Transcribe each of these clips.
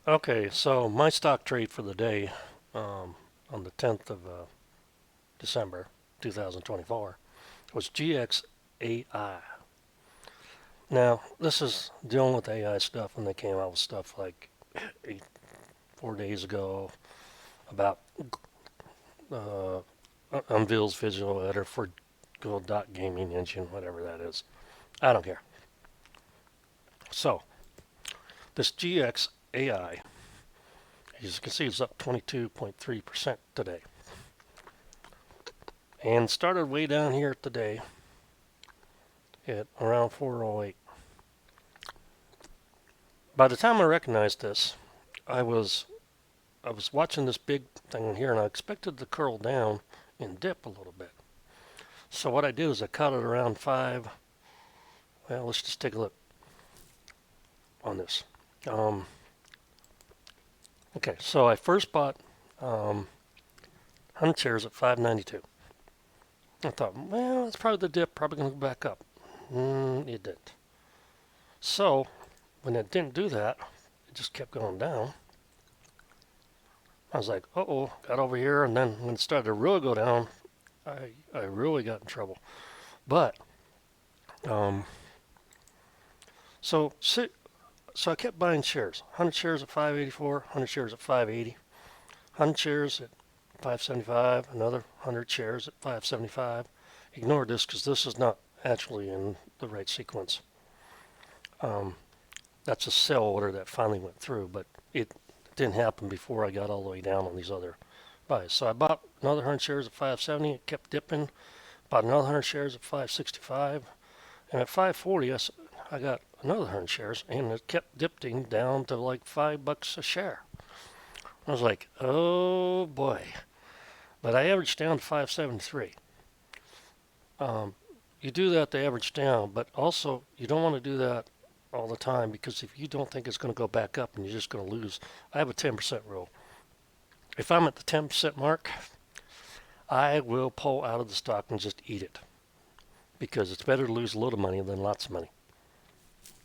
Okay, so my stock trade for the day on the 10th of December 2024 was GXAI. Now, this is dealing with AI stuff when they came out with stuff like 4 days ago about uh, Unveil's visual editor for Google Dot Gaming Engine, whatever that is. I don't care. So, this GXAI, as you can see, is up 22.3% today. And started way down here today at around 408. By the time I recognized this, I was I was watching this big thing in here, and I expected to curl down and dip a little bit. So what I did is I caught it around 5. Well, let's just take a look on this. Um, okay, so I first bought 100 shares at 592. I thought, well, that's probably the dip, probably going to go back up. It didn't. So when it didn't do that, it just kept going down. I was like, uh-oh, got over here, and then when it started to really go down, I really got in trouble. But um, so so I kept buying shares. 100 shares at 584, 100 shares at 580, 100 shares at 575, another 100 shares at 575. Ignore this because this is not actually in the right sequence. Um, that's a sell order that finally went through, but it didn't happen before I got all the way down on these other buys. So I bought another 100 shares at 570. It kept dipping. Bought another 100 shares at 565. And at 540, I got another 100 shares, and it kept dipping down to like $5 a share. I was like, oh boy. But I averaged down to 573. You do that to average down, but also you don't want to do that all the time because if you don't think it's going to go back up and you're just going to lose, I have a 10% rule. If I'm at the 10% mark, I will pull out of the stock and just eat it because it's better to lose a little money than lots of money.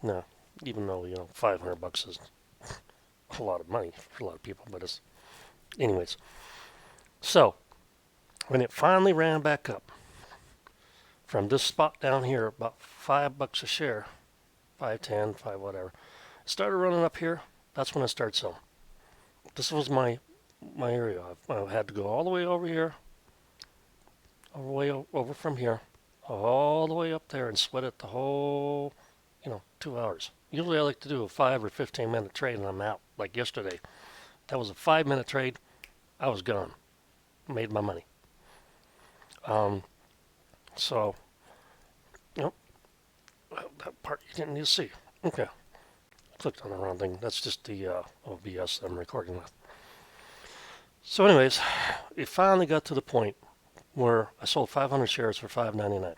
Now, even though, 500 bucks is a lot of money for a lot of people, but it's, anyways. So, when it finally ran back up from this spot down here, about $5 a share, 510, 5 whatever, started running up here. That's when I started selling. This was my area. I had to go all the way over here, all the way over from here, all the way up there and sweat it the whole, 2 hours. Usually I like to do a 5 or 15-minute trade and I'm out. Like yesterday, that was a 5-minute trade. I was gone. Made my money. Um, so, well, that part you didn't need to see. Okay, clicked on the wrong thing. That's just the OBS I'm recording with. So, anyways, it finally got to the point where I sold 500 shares for $5.99.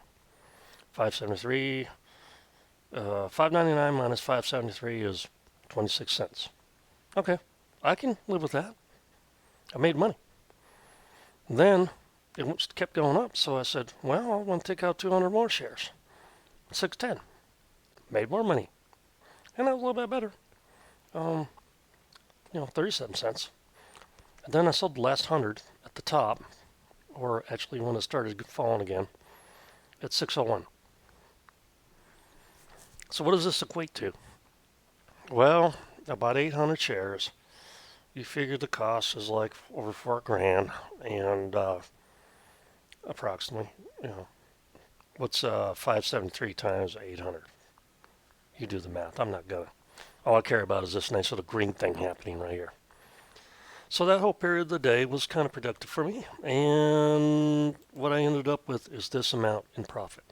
573. 5.99 minus 573 is 26 cents. Okay, I can live with that. I made money. Then it kept going up, so I said, well, I want to take out 200 more shares. 610. Made more money. And that was a little bit better. 37 cents. And then I sold the last 100 at the top, or actually when it started falling again, at 601. So what does this equate to? Well, about 800 shares. You figure the cost is like over $4,000, and approximately, what's 573 times 800? You do the math. I'm not gonna. All I care about is this nice little green thing happening right here. So that whole period of the day was kind of productive for me, and what I ended up with is this amount in profit,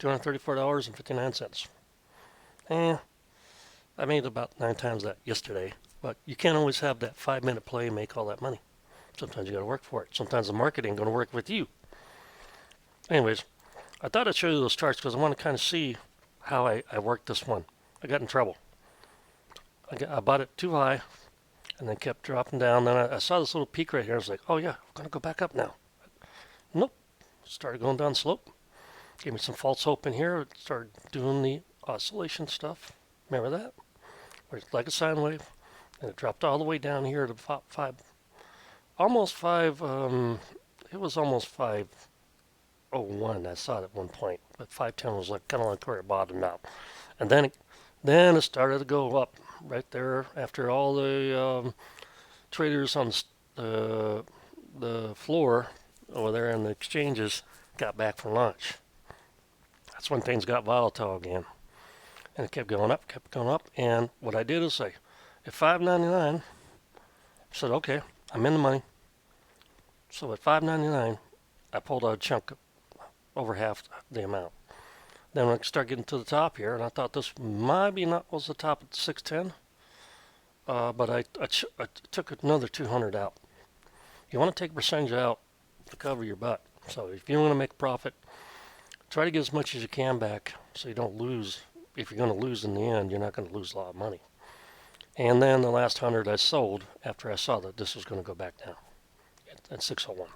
$234.59. I made about 9 times that yesterday, but you can't always have that 5-minute play and make all that money. Sometimes you got to work for it. Sometimes the market ain't going to work with you. Anyways, I thought I'd show you those charts because I want to kind of see how I worked this one. I got in trouble. I bought it too high and then kept dropping down. Then I saw this little peak right here. I was like, oh yeah, I'm going to go back up now. Nope. Started going down the slope. Gave me some false hope in here. It started doing the oscillation stuff. Remember that? Where it's like a sine wave. and it dropped all the way down here to five, almost five. It was almost 501. I saw it at one point, but 510 was like kind of like where it bottomed out, and then it started to go up right there after all the traders on the floor over there in the exchanges got back from lunch. That's when things got volatile again. And it kept going up. And what I did is say, at 5.99, I said, okay, I'm in the money. So at 5.99, I pulled out a chunk over half the amount. Then when I start getting to the top here, and I thought this maybe not was the top at 610, but I took another 200 out. You want to take a percentage out to cover your butt. So if you want to make a profit, try to get as much as you can back so you don't lose. If you're going to lose in the end, you're not going to lose a lot of money. And then the last 100 I sold after I saw that this was going to go back down at 601.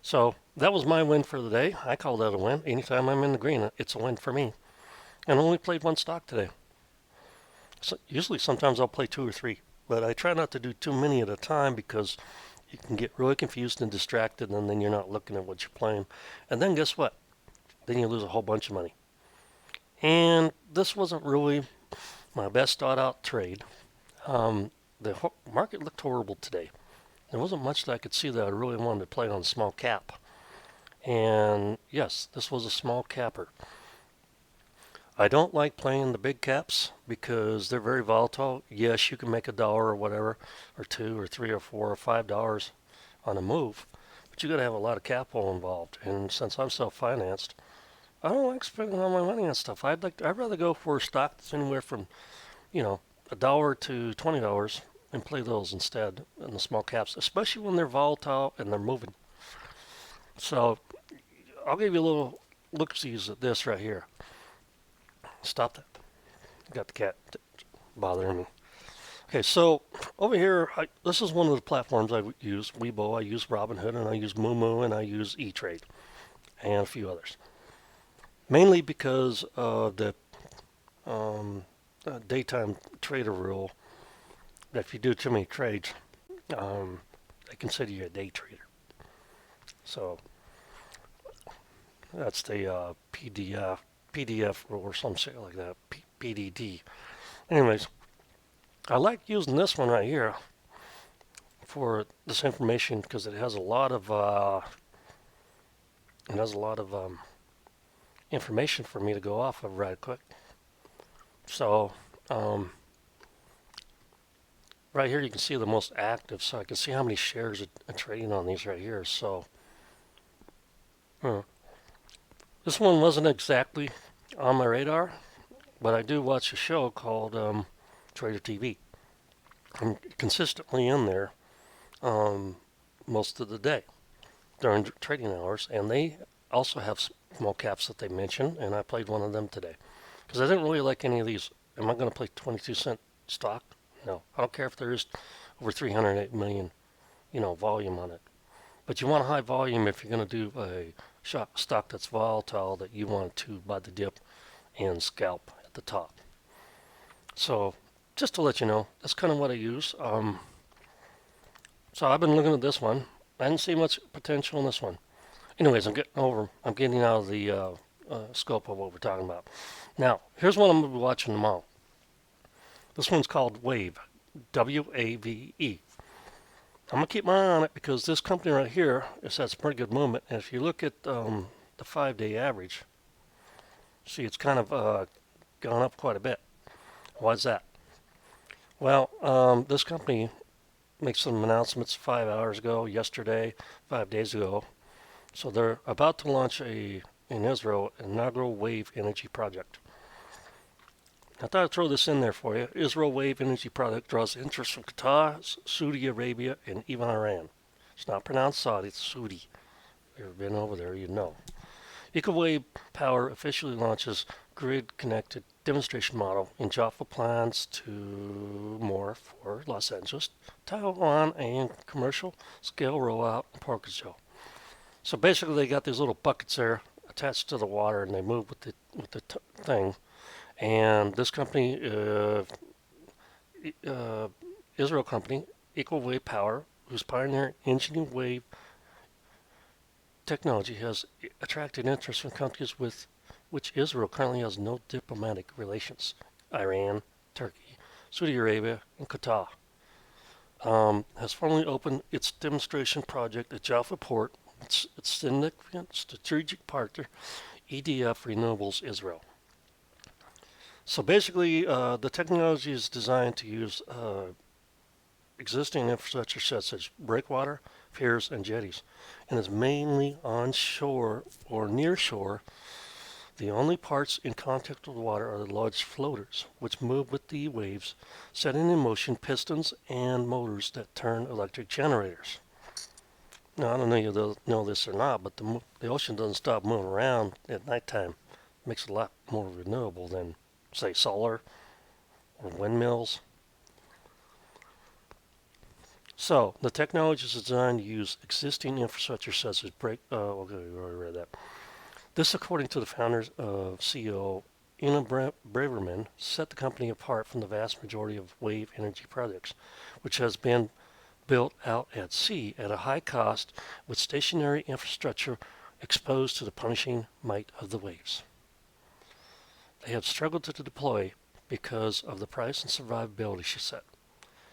So that was my win for the day. I call that a win. Anytime I'm in the green, it's a win for me. And I only played one stock today. So usually sometimes I'll play two or three, but I try not to do too many at a time because you can get really confused and distracted, and then you're not looking at what you're playing. And then guess what? Then you lose a whole bunch of money. And this wasn't really my best thought out trade. The market looked horrible today. There wasn't much that I could see that I really wanted to play on small cap. And yes, this was a small capper. I don't like playing the big caps because they're very volatile. Yes, you can make $1 or whatever, or $2 or $3 or $4 or $5 on a move, but you got to have a lot of capital involved. And since I'm self-financed, I don't like spending all my money on stuff. I'd rather go for a stock that's anywhere from, $1 to $20 and play those instead in the small caps, especially when they're volatile and they're moving. So I'll give you a little look-sees at this right here. Stop that. Got the cat bothering me. Okay, so over here, this is one of the platforms I use. Weibo, I use Robinhood, and I use Moomoo, and I use E-Trade, and a few others. Mainly because of the daytime trader rule that if you do too many trades, they consider you a day trader. So that's the PDF rule or some shit like that, PDD. Anyways, I like using this one right here for this information because it has a lot of information for me to go off of right quick. So right here you can see the most active, so I can see how many shares are trading on these right here. So this one wasn't exactly on my radar, but I do watch a show called Trader TV. I'm consistently in there most of the day during trading hours, and they also have small caps that they mention, and I played one of them today because I didn't really like any of these. Am I going to play 22-cent stock? No, I don't care if there is over 308 million, volume on it. But you want a high volume if you're going to do a stock that's volatile that you want to buy the dip and scalp at the top. So just to let you know, that's kind of what I use. So I've been looking at this one. I didn't see much potential in this one. Anyways, I'm getting out of the scope of what we're talking about. Now, here's one I'm going to be watching tomorrow. This one's called Wave, W-A-V-E. I'm going to keep my eye on it because this company right here has had some pretty good movement. And if you look at the 5-day average, see it's kind of gone up quite a bit. Why's that? Well, this company makes some announcements 5 hours ago, yesterday, 5 days ago. So they're about to launch in Israel, an inaugural wave energy project. I thought I'd throw this in there for you. Israel Wave Energy Project draws interest from Qatar, Saudi Arabia, and even Iran. It's not pronounced Saudi, it's Saudi. If you've ever been over there, you know. EcoWave Power officially launches grid-connected demonstration model in Jaffa plans to more for Los Angeles, Taiwan, and commercial scale rollout in Porkesville. So basically, they got these little buckets there attached to the water, and they move with the thing. And this company uh, Israel company, Equal Wave Power, whose pioneering engineering wave technology has attracted interest from countries with which Israel currently has no diplomatic relations: Iran, Turkey, Saudi Arabia, and Qatar. Has formally opened its demonstration project at Jaffa Port, its significant strategic partner, EDF Renewables Israel. So basically, the technology is designed to use existing infrastructure such as breakwater, piers, and jetties, and is mainly onshore or near shore. The only parts in contact with the water are the large floaters, which move with the waves, setting in motion pistons and motors that turn electric generators. Now, I don't know if you know this or not, but the ocean doesn't stop moving around at nighttime. It makes it a lot more renewable than, say, solar or windmills. So, the technology is designed to use existing infrastructure such as okay, we already read that. This, according to the founders of CEO Ina Braverman, set the company apart from the vast majority of wave energy projects, which has been built out at sea at a high cost with stationary infrastructure exposed to the punishing might of the waves. They have struggled to deploy because of the price and survivability, she said.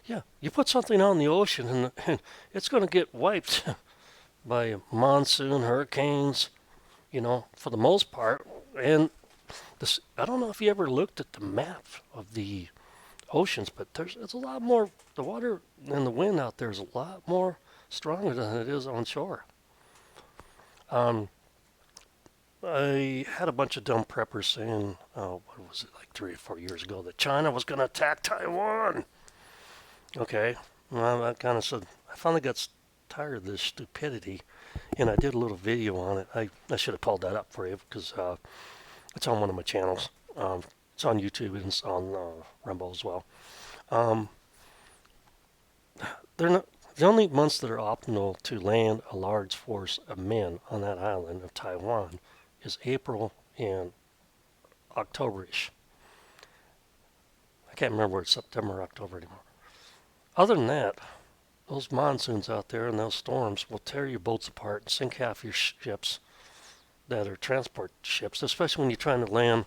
Yeah, you put something out in the ocean and it's going to get wiped by monsoon, hurricanes, for the most part. And this, I don't know if you ever looked at the map of the oceans, but it's a lot more, the water and the wind out there is a lot more stronger than it is on shore. Um, I had a bunch of dumb preppers saying, oh, what was it, like 3 or 4 years ago, that China was going to attack Taiwan. Okay, well, I kind of said, I finally got tired of this stupidity, and I did a little video on it. I should have pulled that up for you because it's on one of my channels. It's on YouTube and it's on Rumble as well. Um, they're not the only months that are optimal to land a large force of men on that island of Taiwan is April and October-ish. I can't remember it's September or October anymore. Other than that, those monsoons out there and those storms will tear your boats apart and sink half your ships that are transport ships, especially when you're trying to land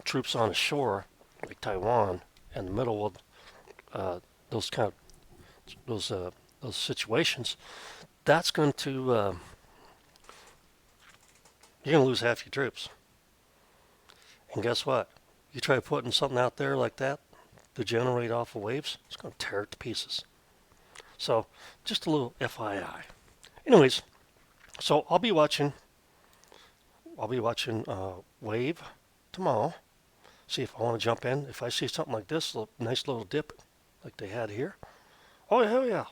troops on a shore like Taiwan in the middle of those kind of those situations. That's going to you're going to lose half your troops. And guess what? You try putting something out there like that to generate off of waves, it's going to tear it to pieces. So, just a little FYI. Anyways, so I'll be watching Wave tomorrow. See if I want to jump in. If I see something like this, nice little dip like they had here. Oh hell yeah!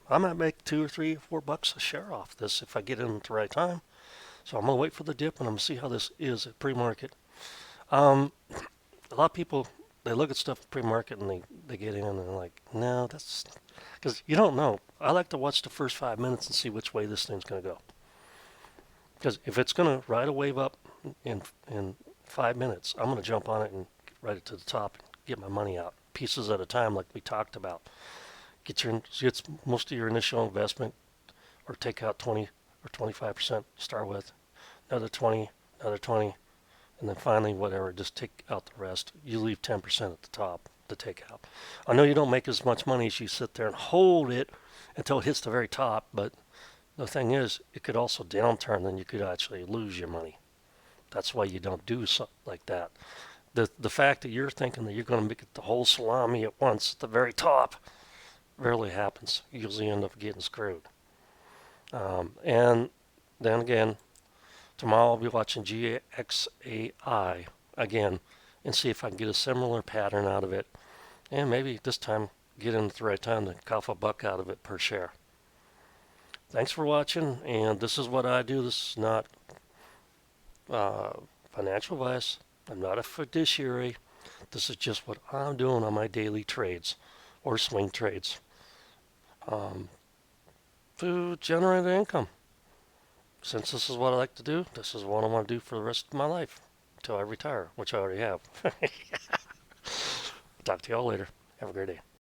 I might make $2 or $3 or $4 a share off this if I get in at the right time. So I'm gonna wait for the dip and I'm gonna see how this is at pre-market. A lot of people, they look at stuff at pre-market and they get in and they're like, no, that's because you don't know. I like to watch the first 5 minutes and see which way this thing's gonna go. Because if it's gonna ride a wave up in 5 minutes, I'm gonna jump on it and ride it to the top and get my money out pieces at a time, like we talked about. Get most of your initial investment, or take out 20 or 25%. Start with another 20, another 20, and then finally whatever. Just take out the rest. You leave 10% at the top to take out. I know you don't make as much money as you sit there and hold it until it hits the very top, but the thing is, it could also downturn, and you could actually lose your money. That's why you don't do something like that. The fact that you're thinking that you're going to make it the whole salami at once at the very top rarely happens. You usually end up getting screwed. And then again, tomorrow I'll be watching GXAI again and see if I can get a similar pattern out of it. And maybe this time get in at the right time to cough $1 out of it per share. Thanks for watching, and this is what I do. This is not financial advice. I'm not a fiduciary. This is just what I'm doing on my daily trades or swing trades to generate income. Since this is what I like to do, this is what I want to do for the rest of my life until I retire, which I already have. Talk to y'all later. Have a great day.